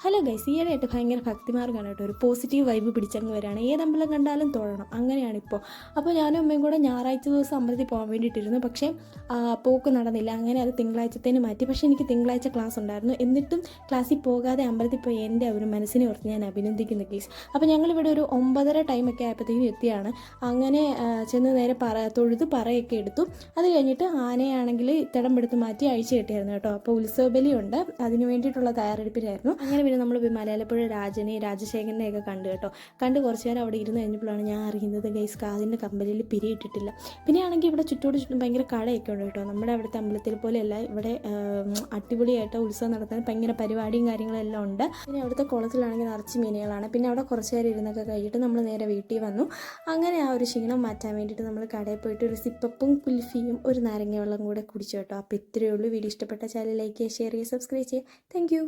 Hello guys, ഈയിടെയായിട്ട് ഭയങ്കര ഭക്തിമാർഗ്ഗമാണ് കേട്ടോ. ഒരു പോസിറ്റീവ് വൈബ് പിടിച്ചങ്ങ് വരികയാണ്. ഏതമ്പലം കണ്ടാലും തൊഴണം, അങ്ങനെയാണ് ഇപ്പോൾ. അപ്പോൾ ഞാനും അമ്മയും കൂടെ ഞായറാഴ്ച ദിവസം അമ്പലത്തിൽ പോകാൻ വേണ്ടിയിട്ടിരുന്നു. പക്ഷേ പോക്ക് നടന്നില്ല. അങ്ങനെ അത് തിങ്കളാഴ്ചത്തേന് മാറ്റി. പക്ഷേ എനിക്ക് തിങ്കളാഴ്ച ക്ലാസ് ഉണ്ടായിരുന്നു. എന്നിട്ടും ക്ലാസ്സിൽ പോകാതെ അമ്പലത്തിൽ പോയി എൻ്റെ ഒരു മനസ്സിനെ ഓർത്ത് ഞാൻ അഭിനന്ദിക്കുന്നു ഗൈസ്. അപ്പോൾ ഞങ്ങളിവിടെ ഒരു 9:30 ടൈമൊക്കെ ആയപ്പോഴത്തേക്കും എത്തിയാണ്. അങ്ങനെ ചെന്ന് നേരെ തൊഴുത് പറയൊക്കെ എടുത്തു. അത് കഴിഞ്ഞിട്ട് ആനയാണെങ്കിൽ തിടമ്പെടുത്ത് മാറ്റി അഴിച്ചു കെട്ടിയായിരുന്നു കേട്ടോ. അപ്പോൾ ഉത്സവ ബലിയുണ്ട്, അതിന് വേണ്ടിയിട്ടുള്ള തയ്യാറെടുപ്പിലായിരുന്നു. അങ്ങനെ പിന്നെ നമ്മൾ മലയാളപ്പുഴ രാജനെയും രാജശേഖരനെയൊക്കെ കണ്ടു കേട്ടോ. കണ്ട് കുറച്ച് നേരം അവിടെ ഇരുന്ന് കഴിഞ്ഞപ്പോഴാണ് ഞാൻ അറിയുന്നത് ഗൈസ്, കാതിൻ്റെ കമ്പലിൽ പിരിയിട്ടിട്ടില്ല. പിന്നെ ആണെങ്കിൽ ഇവിടെ ചുറ്റോട് ചുറ്റും ഭയങ്കര കടയൊക്കെ ഉണ്ട് കേട്ടോ. നമ്മുടെ അവിടുത്തെ അമ്പലത്തിൽ പോലെയല്ല, ഇവിടെ അടിപൊളിയായിട്ട് ഉത്സവം നടത്താൻ ഭയങ്കര പരിപാടിയും കാര്യങ്ങളെല്ലാം ഉണ്ട്. പിന്നെ അവിടുത്തെ കുളത്തിലാണെങ്കിൽ നിറച്ച് മീനുകളാണ്. പിന്നെ അവിടെ കുറച്ച് നേരം ഇരുന്നൊക്കെ കഴിഞ്ഞിട്ട് നമ്മൾ നേരെ വീട്ടിൽ വന്നു. അങ്ങനെ ആ ഒരു ക്ഷീണം മാറ്റാൻ വേണ്ടിയിട്ട് നമ്മൾ കടയിൽ പോയിട്ട് ഒരു സിപ്പപ്പും കുൽഫിയും ഒരു നാരങ്ങ വെള്ളം കൂടെ കുടിച്ചു കേട്ടോ. അപ്പോൾ ഇത്രയേ ഉള്ളൂ. വീഡിയോ ഇഷ്ടപ്പെട്ട ചാനൽ ലൈക്ക് ചെയ്യുക, ഷെയർ ചെയ്യുക, സബ്സ്ക്രൈബ് ചെയ്യുക. Thank you.